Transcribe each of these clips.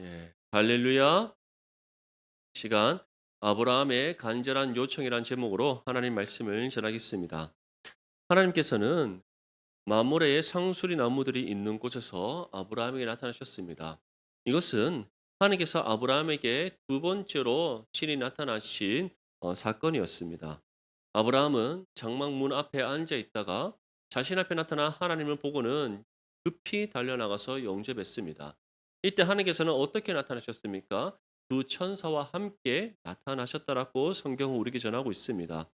예. 할렐루야. 시간 아브라함의 간절한 요청이란 제목으로 하나님 말씀을 전하겠습니다. 하나님께서는 마므레의 상수리 나무들이 있는 곳에서 아브라함에게 나타나셨습니다. 이것은 하나님께서 아브라함에게 두 번째로 친히 나타나신 사건이었습니다. 아브라함은 장막문 앞에 앉아 있다가 자신 앞에 나타난 하나님을 보고는 급히 달려나가서 영접했습니다. 이때 하나님께서는 어떻게 나타나셨습니까? 두 천사와 함께 나타나셨다라고 성경은 우리에게 전하고 있습니다.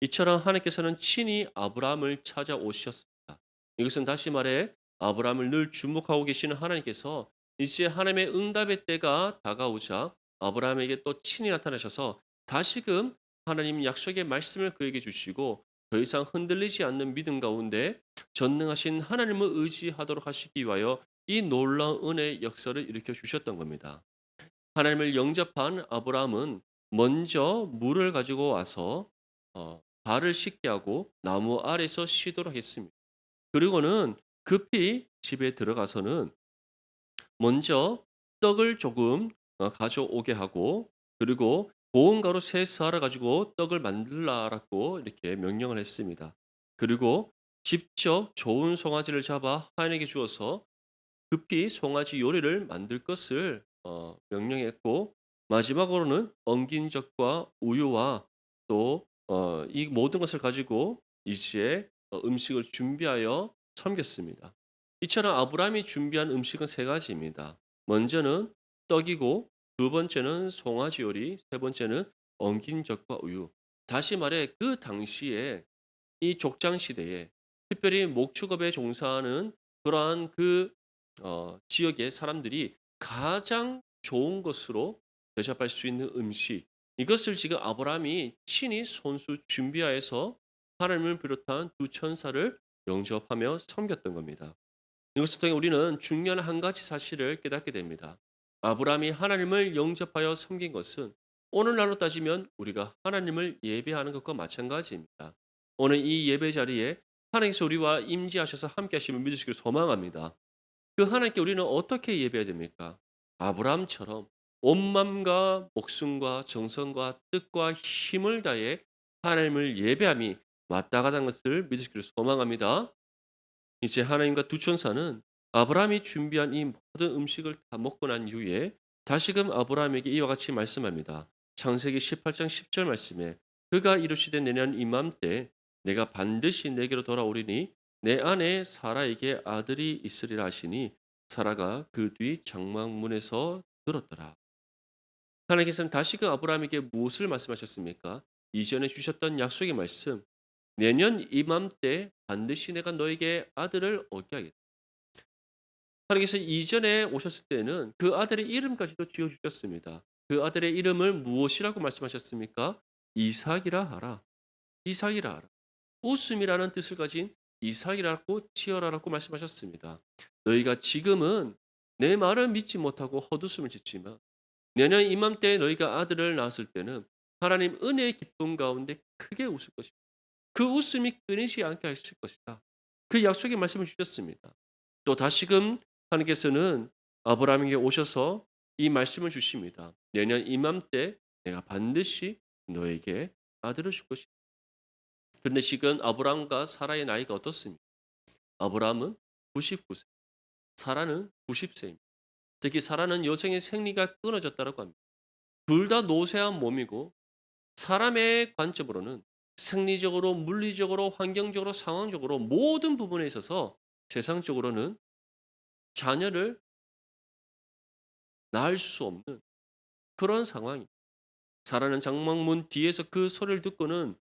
이처럼 하나님께서는 친히 아브라함을 찾아오셨습니다. 이것은 다시 말해 아브라함을 늘 주목하고 계시는 하나님께서 이제 하나님의 응답의 때가 다가오자 아브라함에게 또 친히 나타나셔서 다시금 하나님 약속의 말씀을 그에게 주시고 더 이상 흔들리지 않는 믿음 가운데 전능하신 하나님을 의지하도록 하시기 위하여 이 놀라운 은혜의 역사를 일으켜 주셨던 겁니다. 하나님을 영접한 아브라함은 먼저 물을 가지고 와서 발을 씻게 하고 나무 아래서 쉬도록 했습니다. 그리고는 급히 집에 들어가서는 먼저 떡을 조금 가져오게 하고 그리고 고운 가루 세 쌀을 가지고 떡을 만들라라고 이렇게 명령을 했습니다. 그리고 직접 좋은 송아지를 잡아 하인에게 주어서 급히 송아지 요리를 만들 것을 명령했고 마지막으로는 엉긴 젖과 우유와 또 이 모든 것을 가지고 이제 음식을 준비하여 섬겼습니다. 이처럼 아브라함이 준비한 음식은 세 가지입니다. 먼저는 떡이고 두 번째는 송아지 요리, 세 번째는 엉긴 젖과 우유. 다시 말해 그 당시에 이 족장 시대에 특별히 목축업에 종사하는 그러한 그 지역의 사람들이 가장 좋은 것으로 대접할 수 있는 음식 이것을 지금 아브라함이 친히 손수 준비하여서 하나님을 비롯한 두 천사를 영접하며 섬겼던 겁니다. 이것을 통해 우리는 중요한 한 가지 사실을 깨닫게 됩니다. 아브라함이 하나님을 영접하여 섬긴 것은 오늘날로 따지면 우리가 하나님을 예배하는 것과 마찬가지입니다. 오늘 이 예배 자리에 하나님께서 우리와 임재하셔서 함께 하심을 믿으시길 소망합니다. 그 하나님께 우리는 어떻게 예배해야 됩니까? 아브라함처럼 온 마음과 목숨과 정성과 뜻과 힘을 다해 하나님을 예배함이 마땅하다는 것을 믿으시기를 소망합니다. 이제 하나님과 두 천사는 아브라함이 준비한 이 모든 음식을 다 먹고 난 이후에 다시금 아브라함에게 이와 같이 말씀합니다. 창세기 18장 10절 말씀에 그가 이르시되 내년 이맘때 내가 반드시 내게로 돌아오리니 내 아내 사라에게 아들이 있으리라 하시니 사라가 그 뒤 장막문에서 들었더라. 하나님께서는 다시금 아브라함에게 무엇을 말씀하셨습니까? 이전에 주셨던 약속의 말씀 내년 이맘때 반드시 내가 너에게 아들을 얻게 하겠다. 하나님께서 이전에 오셨을 때는 그 아들의 이름까지도 지어 주셨습니다. 그 아들의 이름을 무엇이라고 말씀하셨습니까? 이삭이라 하라. 이삭이라 하라. 웃음이라는 뜻을 가진 이삭이라고 지어라라고 말씀하셨습니다. 너희가 지금은 내 말을 믿지 못하고 헛웃음을 짓지만 내년 이맘때 너희가 아들을 낳았을 때는 하나님 은혜의 기쁨 가운데 크게 웃을 것이다. 그 웃음이 끊이지 않게 하실 것이다. 그 약속의 말씀을 주셨습니다. 또 다시금 하나님께서는 아브라함에게 오셔서 이 말씀을 주십니다. 내년 이맘때 내가 반드시 너에게 아들을 줄 것이다. 그런데 지금 아브라함과 사라의 나이가 어떻습니까? 아브라함은 99세, 사라는 90세입니다. 특히 사라는 여성의 생리가 끊어졌다고 합니다. 둘 다 노쇠한 몸이고 사람의 관점으로는 생리적으로, 물리적으로, 환경적으로, 상황적으로 모든 부분에 있어서 세상적으로는 자녀를 낳을 수 없는 그런 상황이 사라는 장막문 뒤에서 그 소리를 듣고는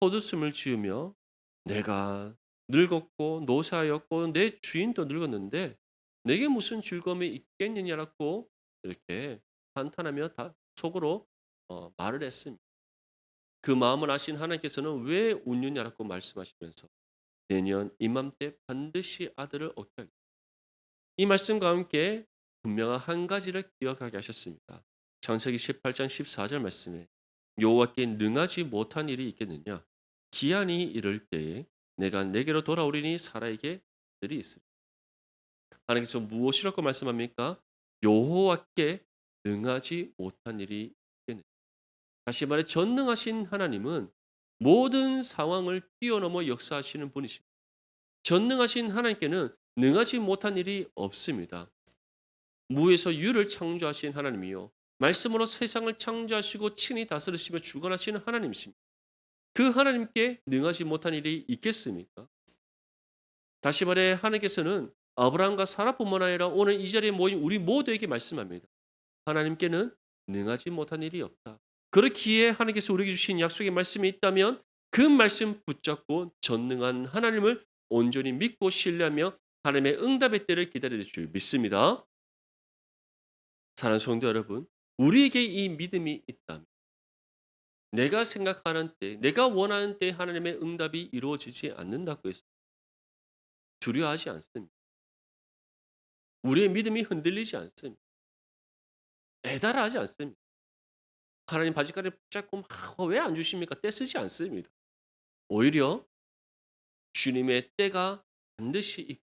헛웃음을 지으며 내가 늙었고 노쇠하였고 내 주인도 늙었는데 내게 무슨 즐거움이 있겠느냐라고 이렇게 한탄하며 다 속으로 말을 했습니다. 그 마음을 아신 하나님께서는 왜 웃느냐라고 말씀하시면서 내년 이맘때 반드시 아들을 얻게 하겠다. 이 말씀과 함께 분명한 한 가지를 기억하게 하셨습니다. 창세기 18장 14절 말씀에 여호와께 능하지 못한 일이 있겠느냐? 기한이 이를 때에 내가 내게로 돌아오리니 사라에게 아들이 있으리. 하나님께서 무엇이라고 말씀합니까? 여호와께 능하지 못한 일이 있겠느냐. 다시 말해 전능하신 하나님은 모든 상황을 뛰어넘어 역사하시는 분이십니다. 전능하신 하나님께는 능하지 못한 일이 없습니다. 무에서 유를 창조하신 하나님이요. 말씀으로 세상을 창조하시고 친히 다스리시며 주관하시는 하나님이십니다. 그 하나님께 능하지 못한 일이 있겠습니까? 다시 말해 하나님께서는 아브라함과 사라뿐만 아니라 오늘 이 자리에 모인 우리 모두에게 말씀합니다. 하나님께는 능하지 못한 일이 없다. 그렇기에 하나님께서 우리에게 주신 약속의 말씀이 있다면 그 말씀 붙잡고 전능한 하나님을 온전히 믿고 신뢰하며 하나님의 응답의 때를 기다릴 줄 믿습니다. 사랑하는 성도 여러분, 우리에게 이 믿음이 있다면 내가 생각하는 때, 내가 원하는 때 하나님의 응답이 이루어지지 않는다고 해서 두려워하지 않습니다. 우리의 믿음이 흔들리지 않습니다. 배달하지 않습니다. 하나님 바지가를 붙잡고 왜 안 주십니까? 떼쓰지 않습니다. 오히려 주님의 때가 반드시 있고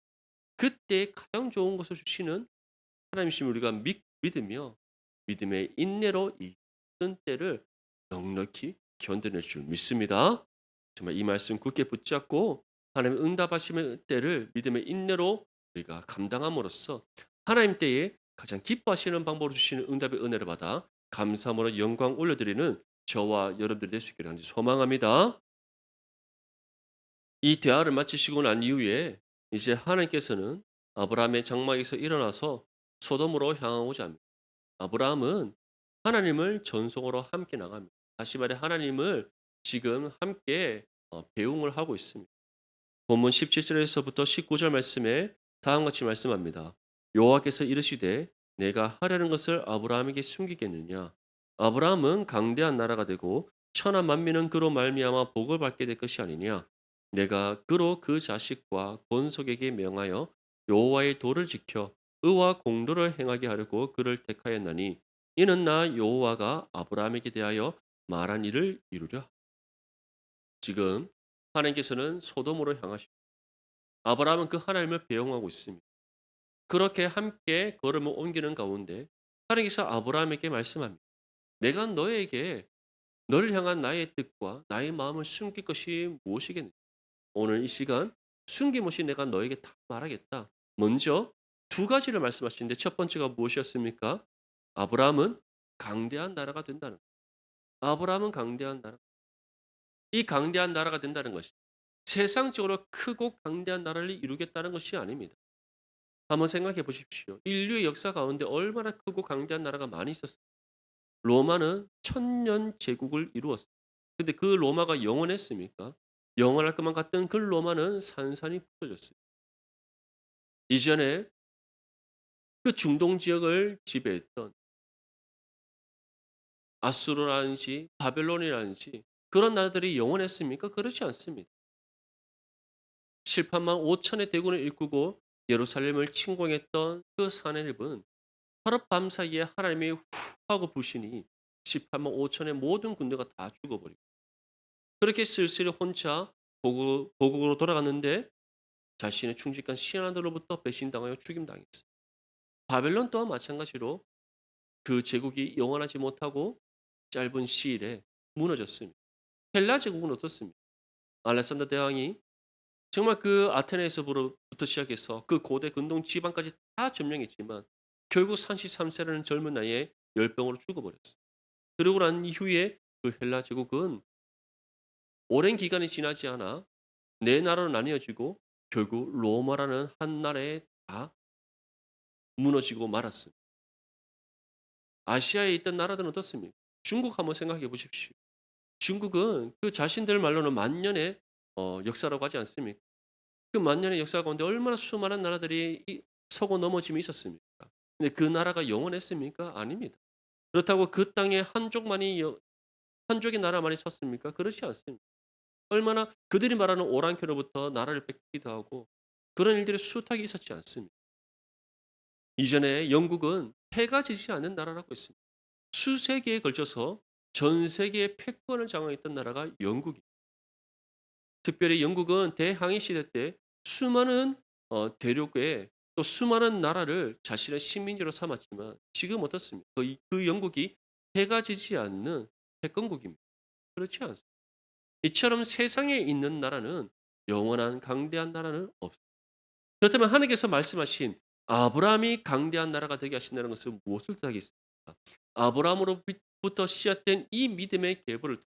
그때 가장 좋은 것을 주시는 하나님이심을 우리가 믿으며 믿음의 인내로 이 힘든 때를 넉넉히 견뎌낼 줄 믿습니다. 정말 이 말씀 굳게 붙잡고 하나님 응답하시는 때를 믿음의 인내로 우리가 감당함으로써 하나님 때에 가장 기뻐하시는 방법으로 주시는 응답의 은혜를 받아 감사함으로 영광 올려드리는 저와 여러분들이 될 수 있기를 간절히 소망합니다. 이 대화를 마치시고 난 이후에 이제 하나님께서는 아브라함의 장막에서 일어나서 소돔으로 향하고자 합니다. 아브라함은 하나님을 전속으로 함께 나갑니다. 다시 말해 하나님을 지금 함께 배웅을 하고 있습니다. 본문 17절에서부터 19절 말씀에 다음과 같이 말씀합니다. 여호와께서 이르시되 내가 하려는 것을 아브라함에게 숨기겠느냐. 아브라함은 강대한 나라가 되고 천하 만민은 그로 말미암아 복을 받게 될 것이 아니냐. 내가 그로 그 자식과 본속에게 명하여 여호와의 도를 지켜 의와 공도를 행하게 하려고 그를 택하였나니 이는 나 여호와가 아브라함에게 대하여 말한 일을 이루려. 지금 하나님께서는 소돔으로 향하시고 아브라함은 그 하나님을 배웅하고 있습니다. 그렇게 함께 걸음을 옮기는 가운데 하나님께서 아브라함에게 말씀합니다. 내가 너에게 너를 향한 나의 뜻과 나의 마음을 숨길 것이 무엇이겠느냐. 오늘 이 시간 숨김없이 내가 너에게 다 말하겠다. 먼저 두 가지를 말씀하시는데 첫 번째가 무엇이었습니까? 아브라함은 강대한 나라가 된다는 것. 아브라함은 강대한 나라. 이 강대한 나라가 된다는 것이 세상적으로 크고 강대한 나라를 이루겠다는 것이 아닙니다. 한번 생각해 보십시오. 인류의 역사 가운데 얼마나 크고 강대한 나라가 많이 있었어요. 로마는 천년 제국을 이루었어요. 근데 그 로마가 영원했습니까? 영원할 것만 같던 그 로마는 산산이 부서졌어요. 이전에 그 중동 지역을 지배했던 아수르라든지 바벨론이라든지 그런 나라들이 영원했습니까? 그렇지 않습니다. 7만 5천의 대군을 일구고 예루살렘을 침공했던 그 사내립은 하룻밤 사이에 하나님이 후 하고 부시니 18만 5천의 모든 군대가 다 죽어버리고 그렇게 쓸쓸히 혼자 고국으로 돌아갔는데 자신의 충직한 신하들로부터 배신당하여 죽임당했어요. 바벨론 또한 마찬가지로 그 제국이 영원하지 못하고 짧은 시일에 무너졌습니다. 헬라 제국은 어떻습니까? 알렉산더 대왕이 정말 그 아테네에서부터 시작해서 그 고대 근동 지방까지 다 점령했지만 결국 33세라는 젊은 나이에 열병으로 죽어버렸어요. 그러고 난 이후에 그 헬라 제국은 오랜 기간이 지나지 않아 네 나라로 나뉘어지고 결국 로마라는 한 나라에 다 무너지고 말았습니다. 아시아에 있던 나라들은 어떻습니까? 중국 한번 생각해 보십시오. 중국은 그 자신들 말로는 만년의 역사라고 하지 않습니까? 그 만년의 역사 가운데 얼마나 수많은 나라들이 서고 넘어짐이 있었습니까? 근데 그 나라가 영원했습니까? 아닙니다. 그렇다고 그 땅에 한족의 나라만이 섰습니까? 그렇지 않습니다. 얼마나 그들이 말하는 오랑캐로부터 나라를 뺏기도 하고 그런 일들이 숱하게 있었지 않습니까? 이전에 영국은 패가 지지 않는 나라라고 했습니다. 수세기에 걸쳐서 전 세계의 패권을 장악했던 나라가 영국입니다. 특별히 영국은 대항해 시대 때 수많은 대륙에 또 수많은 나라를 자신의 식민지로 삼았지만 지금 어떻습니까? 그 영국이 해가 지지 않는 패권국입니다. 그렇지 않습니다. 이처럼 세상에 있는 나라는 영원한 강대한 나라는 없습니다. 그렇다면 하나님께서 말씀하신 아브라함이 강대한 나라가 되게 하신다는 것은 무엇을 뜻하겠습니까? 아브라함으로부터 시작된 이 믿음의 계보를 통해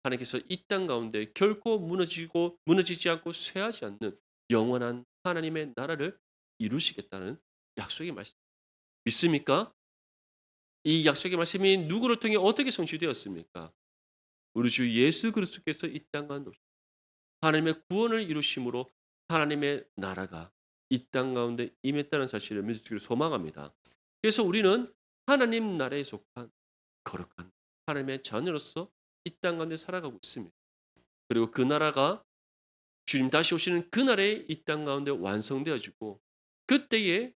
하나님께서 이 땅 가운데 결코 무너지지 않고 쇠하지 않는 영원한 하나님의 나라를 이루시겠다는 약속의 말씀. 믿습니까? 이 약속의 말씀이 누구를 통해 어떻게 성취되었습니까? 우리 주 예수 그리스도께서 이 땅 가운데 하나님의 구원을 이루심으로 하나님의 나라가 이 땅 가운데 임했다는 사실을 믿으시기를 소망합니다. 그래서 우리는 하나님 나라에 속한 거룩한 하나님의 자녀로서 이 땅 가운데 살아가고 있습니다. 그리고 그 나라가 주님 다시 오시는 그날에 이 땅 가운데 완성되어지고 그때에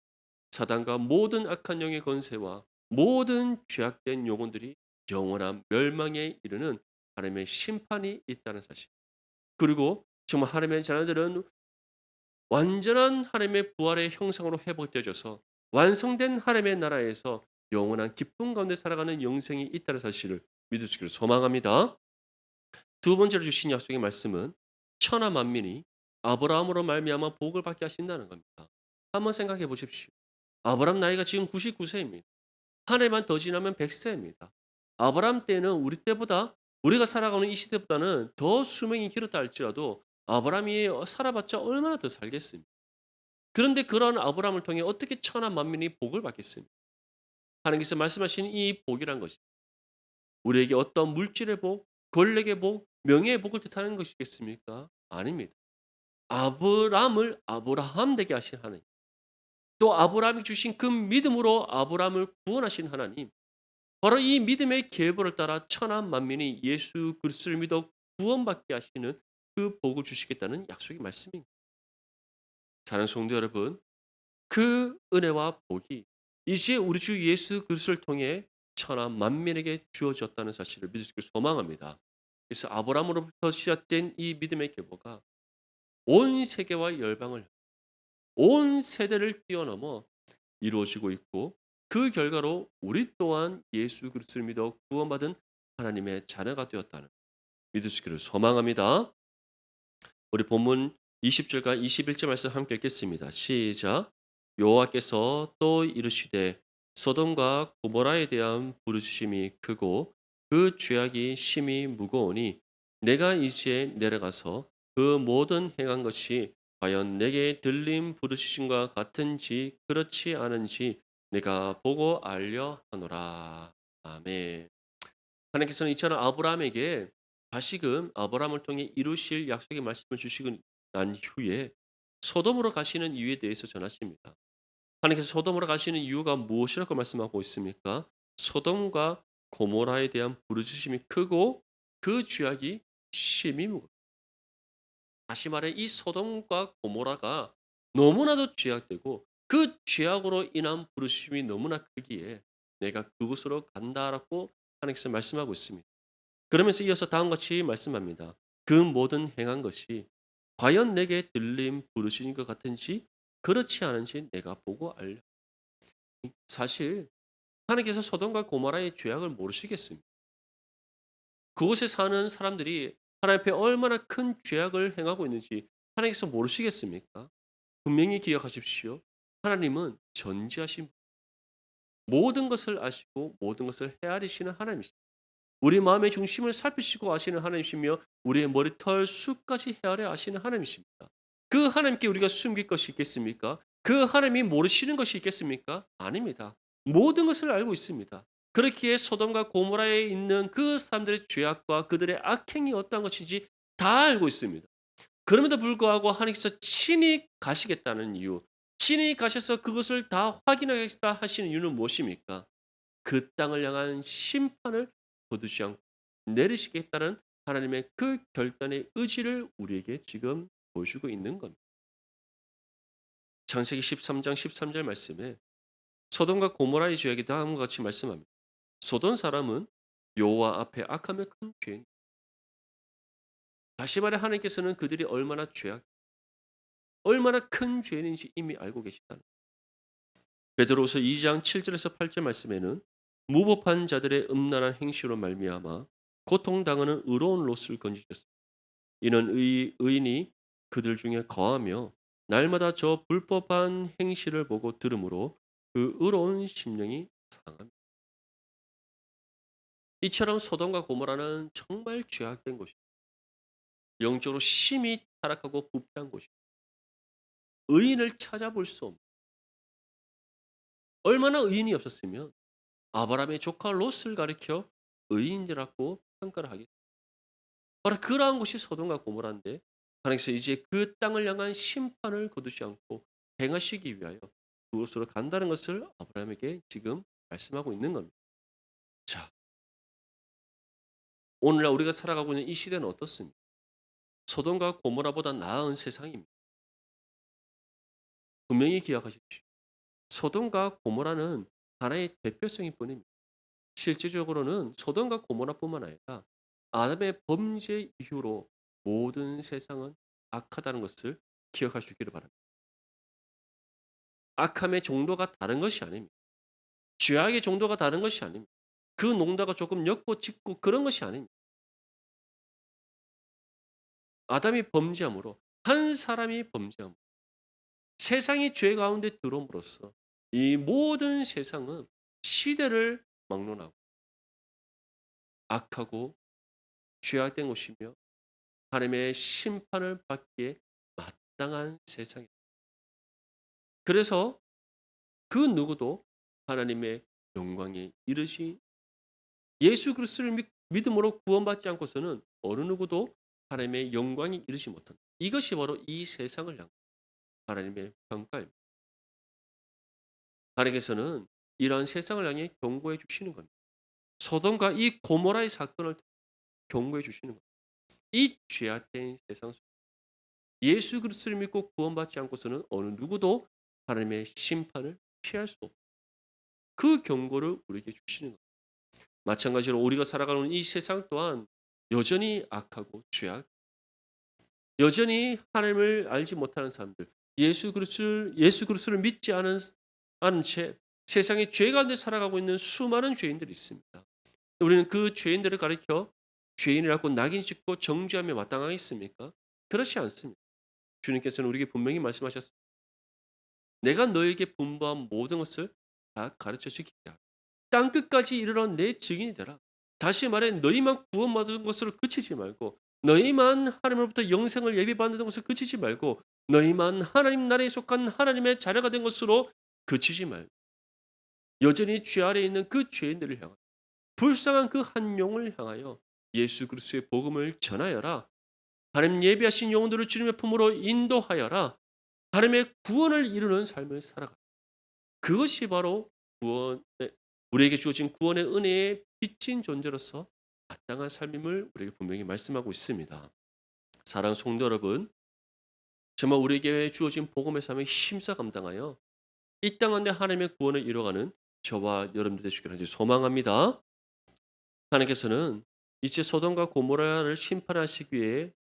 사단과 모든 악한 영의 권세와 모든 죄악된 영혼들이 영원한 멸망에 이르는 하나님의 심판이 있다는 사실. 그리고 정말 하나님의 자녀들은 완전한 하나님의 부활의 형상으로 회복되어져서 완성된 하나님의 나라에서 영원한 기쁨 가운데 살아가는 영생이 있다는 사실을 믿으시기를 소망합니다. 두 번째로 주신 약속의 말씀은 천하 만민이 아브라함으로 말미암아 복을 받게 하신다는 겁니다. 한번 생각해 보십시오. 아브라함 나이가 지금 99세입니다. 한 해만 더 지나면 100세입니다. 아브라함 때는 우리 때보다 우리가 살아가는 이 시대보다는 더 수명이 길었다 할지라도 아브라함이 살아봤자 얼마나 더 살겠습니까? 그런데 그러한 아브라함을 통해 어떻게 천하 만민이 복을 받겠습니까? 하나님께서 말씀하신 이 복이란 것이 우리에게 어떤 물질의 복, 권력의 복, 명예의 복을 뜻하는 것이겠습니까? 아닙니다. 아브라함을 아브라함 되게 하신 하나님. 또 아브라함이 주신 그 믿음으로 아브라함을 구원하신 하나님. 바로 이 믿음의 계보를 따라 천하 만민이 예수 그리스도를 믿어 구원받게 하시는 그 복을 주시겠다는 약속의 말씀입니다. 사랑하는 성도 여러분, 그 은혜와 복이 이제 우리 주 예수 그리스도를 통해 천하 만민에게 주어졌다는 사실을 믿으시길 소망합니다. 그래서 아브라함으로부터 시작된 이 믿음의 계보가 온 세계와 열방을 온 세대를 뛰어넘어 이루어지고 있고 그 결과로 우리 또한 예수 그리스도를 믿어 구원받은 하나님의 자녀가 되었다는 믿으시기를 소망합니다. 우리 본문 20절과 21절 말씀 함께 읽겠습니다. 시작. 여호와께서 또 이르시되 소돔과 고모라에 대한 부르짖음이 크고 그 죄악이 심히 무거우니 내가 이제 내려가서 그 모든 행한 것이 과연 내게 들린 부르짖음과 같은지 그렇지 않은지 내가 보고 알려 하노라. 아멘. 하나님께서는 이처럼 아브라함에게 다시금 아브라함을 통해 이루실 약속의 말씀을 주시고 난 후에 소돔으로 가시는 이유에 대해서 전하십니다. 하나님께서 소돔으로 가시는 이유가 무엇이라고 말씀하고 있습니까? 소돔과 고모라에 대한 부르짖음이 크고 그 죄악이 심히 무겁다. 다시 말해 이 소돔과 고모라가 너무나도 죄악되고 그 죄악으로 인한 부르짖음이 너무나 크기에 내가 그곳으로 간다라고 하나님께서 말씀하고 있습니다. 그러면서 이어서 다음과 같이 말씀합니다. 그 모든 행한 것이 과연 내게 들림 부르짖은 것 같은지 그렇지 않은지 내가 보고 알려. 사실 하나님께서 소돔과 고모라의 죄악을 모르시겠습니다. 그곳에 사는 사람들이 하나님 앞에 얼마나 큰 죄악을 행하고 있는지 하나님께서 모르시겠습니까? 분명히 기억하십시오. 하나님은 전지하신 모든 것을 아시고 모든 것을 헤아리시는 하나님이십니다. 우리 마음의 중심을 살피시고 아시는 하나님이시며 우리의 머리털 숱까지 헤아려 아시는 하나님이십니다. 그 하나님께 우리가 숨길 것이 있겠습니까? 그 하나님이 모르시는 것이 있겠습니까? 아닙니다. 모든 것을 알고 있습니다. 그렇기에 소돔과 고모라에 있는 그 사람들의 죄악과 그들의 악행이 어떠한 것인지 다 알고 있습니다. 그럼에도 불구하고 하나님께서 친히 가시겠다는 이유, 친히 가셔서 그것을 다 확인하겠다 하시는 이유는 무엇입니까? 그 땅을 향한 심판을 거두지 않고 내리시겠다는 하나님의 그 결단의 의지를 우리에게 지금 보여주고 있는 겁니다. 창세기 13장 13절 말씀에 소돔과 고모라의 죄악이 다음과 같이 말씀합니다. 소돔 사람은 여호와 앞에 악하며 큰 죄인. 다시 말해 하나님께서는 그들이 얼마나 죄악, 얼마나 큰 죄인인지 이미 알고 계시다는. 베드로서 2장 7절에서 8절 말씀에는 무법한 자들의 음란한 행실로 말미암아 고통당하는 의로운 롯을 건지셨습니다. 이는 의인이 그들 중에 거하며 날마다 저 불법한 행실을 보고 들으므로 그 의로운 심령이 상합니다. 이처럼 소돔과 고모라는 정말 죄악된 곳이, 영적으로 심히 타락하고 부패한 곳이, 의인을 찾아볼 수 없는, 얼마나 의인이 없었으면 아브라함의 조카 롯을 가리켜 의인이라고 평가를 하겠습니다. 바로 그러한 곳이 소돔과 고모라인데, 하나님께서 이제 그 땅을 향한 심판을 거두지 않고 행하시기 위하여 그곳으로 간다는 것을 아브라함에게 지금 말씀하고 있는 겁니다. 자, 오늘날 우리가 살아가고 있는 이 시대는 어떻습니까? 소돔과 고모라보다 나은 세상입니다. 분명히 기억하십시오. 소돔과 고모라는 하나의 대표성일 뿐입니다. 실질적으로는 소돔과 고모라뿐만 아니라 아담의 범죄 이후로 모든 세상은 악하다는 것을 기억할 수 있기를 바랍니다. 악함의 정도가 다른 것이 아닙니다. 죄악의 정도가 다른 것이 아닙니다. 그 농도가 조금 옅고 짙고 그런 것이 아닙니다. 아담이 범죄함으로, 한 사람이 범죄함으로, 세상이 죄 가운데 들어옴으로써 이 모든 세상은 시대를 막론하고 악하고 죄악된 곳이며 하나님의 심판을 받기에 마땅한 세상입니다. 그래서 그 누구도 하나님의 영광에 이르시, 예수 그리스도를 믿음으로 구원받지 않고서는 어느 누구도 하나님의 영광에 이르지 못한다. 이것이 바로 이 세상을 향한 하나님의 평가입니다. 하나님께서는 이러한 세상을 향해 경고해 주시는 겁니다. 소돔과 이 고모라의 사건을 경고해 주시는 겁니다. 이 죄악된 세상 속 예수 그리스도를 믿고 구원받지 않고서는 어느 누구도 하나님의 심판을 피할 수 없다. 그 경고를 우리에게 주시는 겁니다. 마찬가지로 우리가 살아가는 이 세상 또한 여전히 악하고 죄악, 여전히 하나님을 알지 못하는 사람들, 예수 그리스도를 믿지 않은 채 세상의 죄 가운데 살아가고 있는 수많은 죄인들이 있습니다. 우리는 그 죄인들을 가리켜 죄인이라고 낙인 찍고 정죄하며 마땅하겠습니까? 그렇지 않습니다. 주님께서는 우리에게 분명히 말씀하셨습니다. 내가 너에게 분부한 모든 것을 다 가르쳐 주기 위하여 땅 끝까지 이르러 내 증인이 되라. 다시 말해 너희만 구원받은 것으로 그치지 말고, 너희만 하나님으로부터 영생을 예비받는 것으로 그치지 말고, 너희만 하나님 나라에 속한 하나님의 자녀가 된 것으로 그치지 말고, 여전히 죄 아래에 있는 그 죄인들을 향하여, 불쌍한 그 한 영을 향하여 예수 그리스도의 복음을 전하여라. 하나님 예비하신 영혼들을 주님의 품으로 인도하여라. 하나님의 구원을 이루는 삶을 살아가. 그것이 바로 구원, 우리에게 주어진 구원의 은혜의 빚진 존재로서 마땅한 삶임을 우리에게 분명히 말씀하고 있습니다. 사랑하는 성도 여러분, 정말 우리에게 주어진 복음의 삶에 힘써 감당하여 이 땅 가운데 하나님의 구원을 이뤄가는 저와 여러분들 되시기를 소망합니다. 하나님께서는 이제 소돔과 고모라를 심판하시기 위해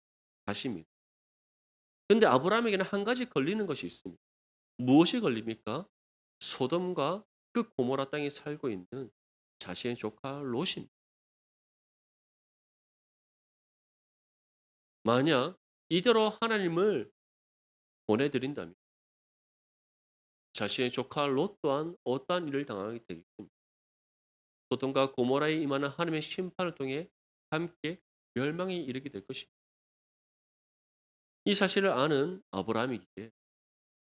가십니다. 그런데 아브라함에게는 한 가지 걸리는 것이 있습니다. 무엇이 걸립니까? 소돔과 그 고모라 땅에 살고 있는 자신의 조카 롯입니다. 만약 이대로 하나님을 보내드린다면 자신의 조카 롯 또한 어떠한 일을 당하게 되겠습니까? 소돔과 고모라에 임하는 하나님의 심판을 통해 함께 멸망에 이르게 될 것입니다. 이 사실을 아는 아브라함이기에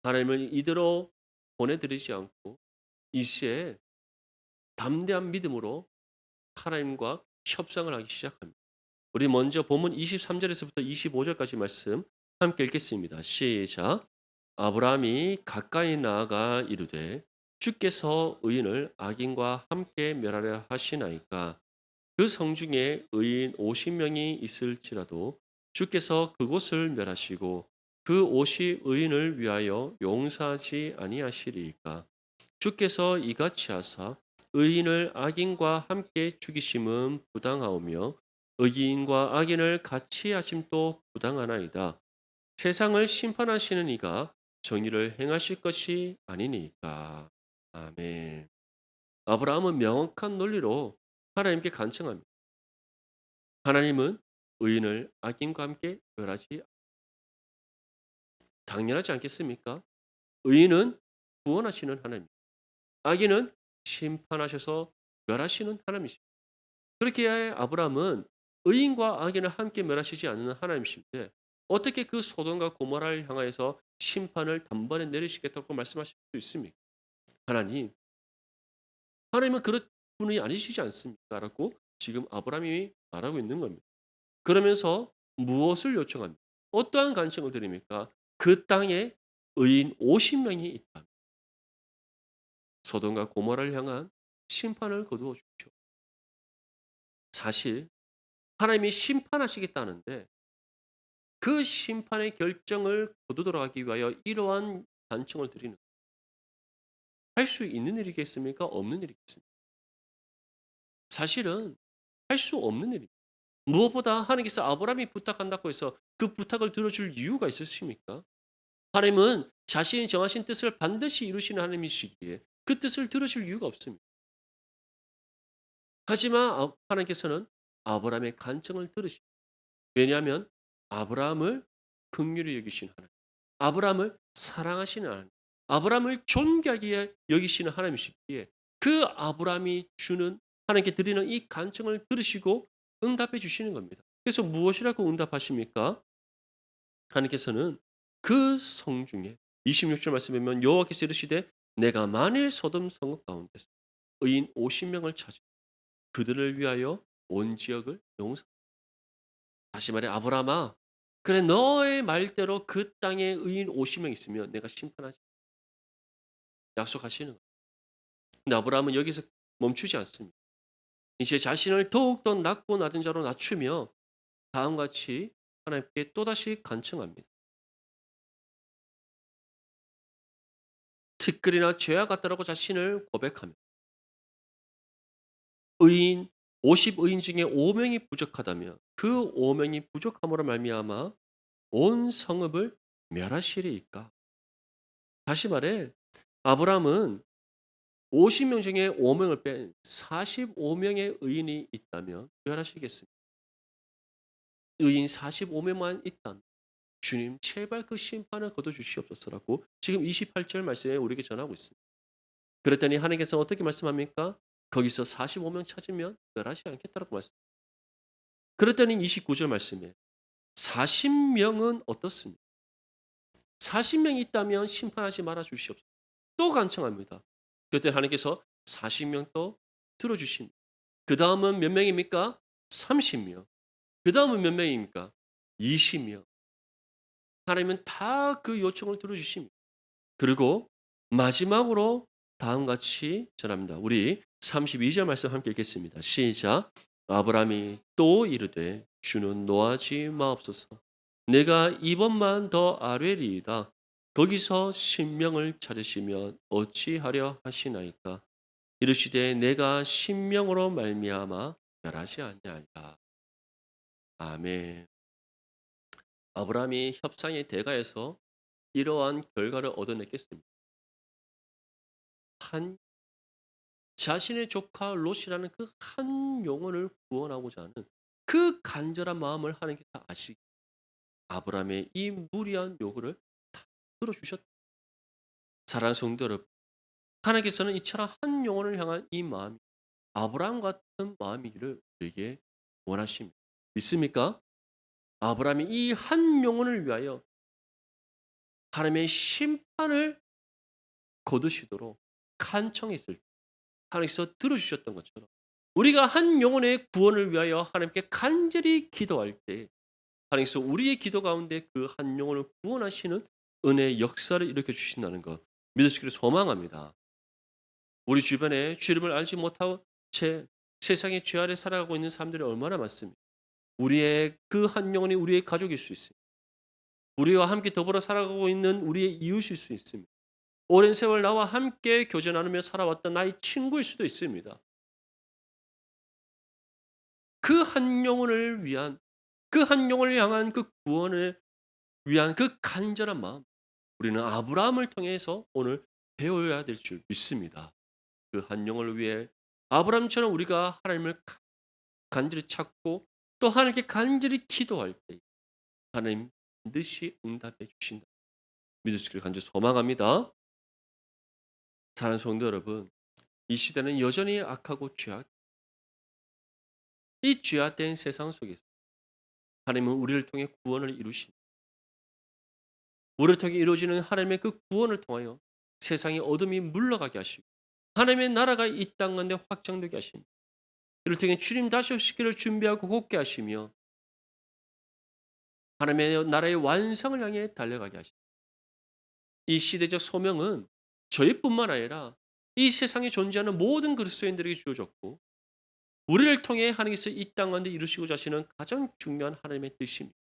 하나님을 이대로 보내드리지 않고 이시에 담대한 믿음으로 하나님과 협상을 하기 시작합니다. 우리 먼저 본문 23절에서부터 25절까지 말씀 함께 읽겠습니다. 시작. 아브라함이 가까이 나아가 이르되 주께서 의인을 악인과 함께 멸하려 하시나이까. 그 성중에 의인 50명이 있을지라도 주께서 그곳을 멸하시고 그 50 의인을 위하여 용서하지 아니하시리이까. 주께서 이같이 하사 의인을 악인과 함께 죽이심은 부당하오며 의인과 악인을 같이 하심도 부당하나이다. 세상을 심판하시는 이가 정의를 행하실 것이 아니니까. 아멘. 아브라함은 명확한 논리로 하나님께 간청합니다. 하나님은 의인을 악인과 함께 멸하지 당연하지 않겠습니까? 의인은 구원하시는 하나님, 악인은 심판하셔서 멸하시는 하나님이십니다. 그렇게 아브라함은 의인과 악인을 함께 멸하시지 않는 하나님이신데 어떻게 그 소돔과 고모라를 향하여서 심판을 단번에 내리시겠다고 말씀하실 수 있습니까? 하나님, 하나님은 그런 분이 아니시지 않습니까? 라고 지금 아브라함이 말하고 있는 겁니다. 그러면서 무엇을 요청합니까? 어떠한 간청을 드립니까? 그 땅에 의인 50명이 있다. 소돔과 고모라를 향한 심판을 거두어 주십시오. 사실 하나님이 심판하시겠다는데 그 심판의 결정을 거두도록 하기 위하여 이러한 간청을 드리는 할 수 있는 일이겠습니까? 없는 일이겠습니까? 사실은 할 수 없는 일입니다. 무엇보다 하나님께서 아브라함이 부탁한다고 해서 그 부탁을 들어줄 이유가 있으십니까? 하나님은 자신이 정하신 뜻을 반드시 이루시는 하나님이시기에 그 뜻을 들으실 이유가 없습니다. 하지만 하나님께서는 아브라함의 간청을 들으십니다. 왜냐하면 아브라함을 긍휼히 여기신 하나님, 아브라함을 사랑하시는 하나님, 아브라함을 존귀하게 여기시는 하나님이시기에 그 아브라함이 주는 하나님께 드리는 이 간청을 들으시고 응답해 주시는 겁니다. 그래서 무엇이라고 응답하십니까? 하나님께서는 그 성 중에 26절 말씀에 보면 여호와께서 이르시되 내가 만일 소돔 성읍 가운데서 의인 50명을 찾으 그들을 위하여 온 지역을 용서 다시 말해 아브라함아 그래 너의 말대로 그 땅에 의인 50명 있으면 내가 심판하지 약속하시는 거예요. 근데 아브라함은 여기서 멈추지 않습니다. 이제 자신을 더욱더 낮고 낮은 자로 낮추며 다음과 같이 하나님께 또다시 간청합니다. 티끌이나 죄와 같다라고 자신을 고백하며 의인 50의인 중에 5명이 부족하다면 그 5명이 부족함으로 말미암아 온 성읍을 멸하시리이까. 다시 말해 아브라함은 50명 중에 5명을 뺀 45명의 의인이 있다면 멸하시겠습니까? 의인 45명만 있다면 주님 제발 그 심판을 거둬 주시옵소서라고 지금 28절 말씀에 우리에게 전하고 있습니다. 그랬더니 하나님께서 어떻게 말씀합니까? 거기서 45명 찾으면 멸하지 않겠다라고 말씀. 그랬더니 29절 말씀에 40명은 어떻습니까? 40명이 있다면 심판하지 말아 주시옵소서. 또 간청합니다. 그때 하나님께서 40명 또 들어주십니다. 그 다음은 몇 명입니까? 30명. 그 다음은 몇 명입니까? 20명. 하나님은 다 그 요청을 들어주십니다. 그리고 마지막으로 다음같이 전합니다. 우리 32절 말씀 함께 읽겠습니다. 시작. 아브라함이 또 이르되 주는 노하지 마옵소서. 내가 이번만 더 아뢰리이다. 거기서 신명을 찾으시면 어찌하려 하시나이까. 이르시되 내가 신명으로 말미암아 멸하지 아니하리라. 아멘. 아브라함이 협상의 대가에서 이러한 결과를 얻어냈겠습니다. 한 자신의 조카 롯이라는 그 한 영혼을 구원하고자 하는 그 간절한 마음을 하나님께서 아시기 아브라함의 이 무리한 요구를 다 들어주셨다. 사랑하는 성도 여러분, 하나님께서는 이처럼 한 영혼을 향한 이 마음이 아브라함 같은 마음이기를 우리에게 원하십니다. 믿습니까? 아브라함이 이 한 영혼을 위하여 하나님의 심판을 거두시도록 간청했을 때 하나님께서 들어주셨던 것처럼 우리가 한 영혼의 구원을 위하여 하나님께 간절히 기도할 때 하나님께서 우리의 기도 가운데 그 한 영혼을 구원하시는 은혜의 역사를 일으켜 주신다는 것 믿으시기를 소망합니다. 우리 주변에 주님을 알지 못하고 세상의 죄 아래 살아가고 있는 사람들이 얼마나 많습니까? 우리의 그 한 영혼이 우리의 가족일 수 있습니다. 우리와 함께 더불어 살아가고 있는 우리의 이웃일 수 있습니다. 오랜 세월 나와 함께 교제 나누며 살아왔던 나의 친구일 수도 있습니다. 그 한 영혼을 위한 그 한 영혼을 향한 그 구원을 위한 그 간절한 마음, 우리는 아브라함을 통해서 오늘 배워야 될 줄 믿습니다. 그 한 영혼을 위해 아브라함처럼 우리가 하나님을 간절히 찾고 또 하나님께 간절히 기도할 때 하나님 반드시 응답해 주신다. 믿을 수 있기를 간절히 소망합니다. 사랑하는 성도 여러분, 이 시대는 여전히 악하고 이 죄악된 세상 속에서 하나님은 우리를 통해 구원을 이루신 우리를 통해 이루어지는 하나님의 그 구원을 통하여 세상의 어둠이 물러가게 하시고 하나님의 나라가 이 땅 가운데 확장되게 하십니다. 이를 통해 주님 다시 오시기를 준비하고 굳게 하시며 하나님의 나라의 완성을 향해 달려가게 하십니다. 이 시대적 소명은 저희뿐만 아니라 이 세상에 존재하는 모든 그리스도인들에게 주어졌고 우리를 통해 하나님께서 이 땅 가운데 이루시고자 하시는 가장 중요한 하나님의 뜻입니다.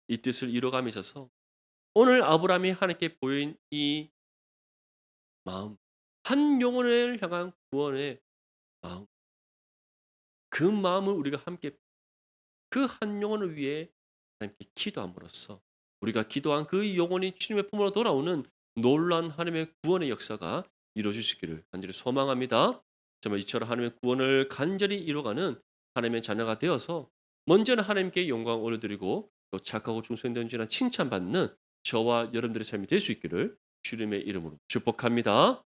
이 뜻을 이뤄감에 있어서 오늘 아브라함이 하나님께 보인 이 마음, 한 영혼을 향한 구원의 마음, 그 마음을 우리가 함께 그 한 영혼을 위해 하나님께 기도함으로써 우리가 기도한 그 영혼이 주님의 품으로 돌아오는 놀라운 하나님의 구원의 역사가 이루어지시기를 간절히 소망합니다. 정말 이처럼 하나님의 구원을 간절히 이루어가는 하나님의 자녀가 되어서 먼저는 하나님께 영광 올려드리고 또 착하고 충성된 지나 칭찬받는 저와 여러분들의 삶이 될 수 있기를 주님의 이름으로 축복합니다.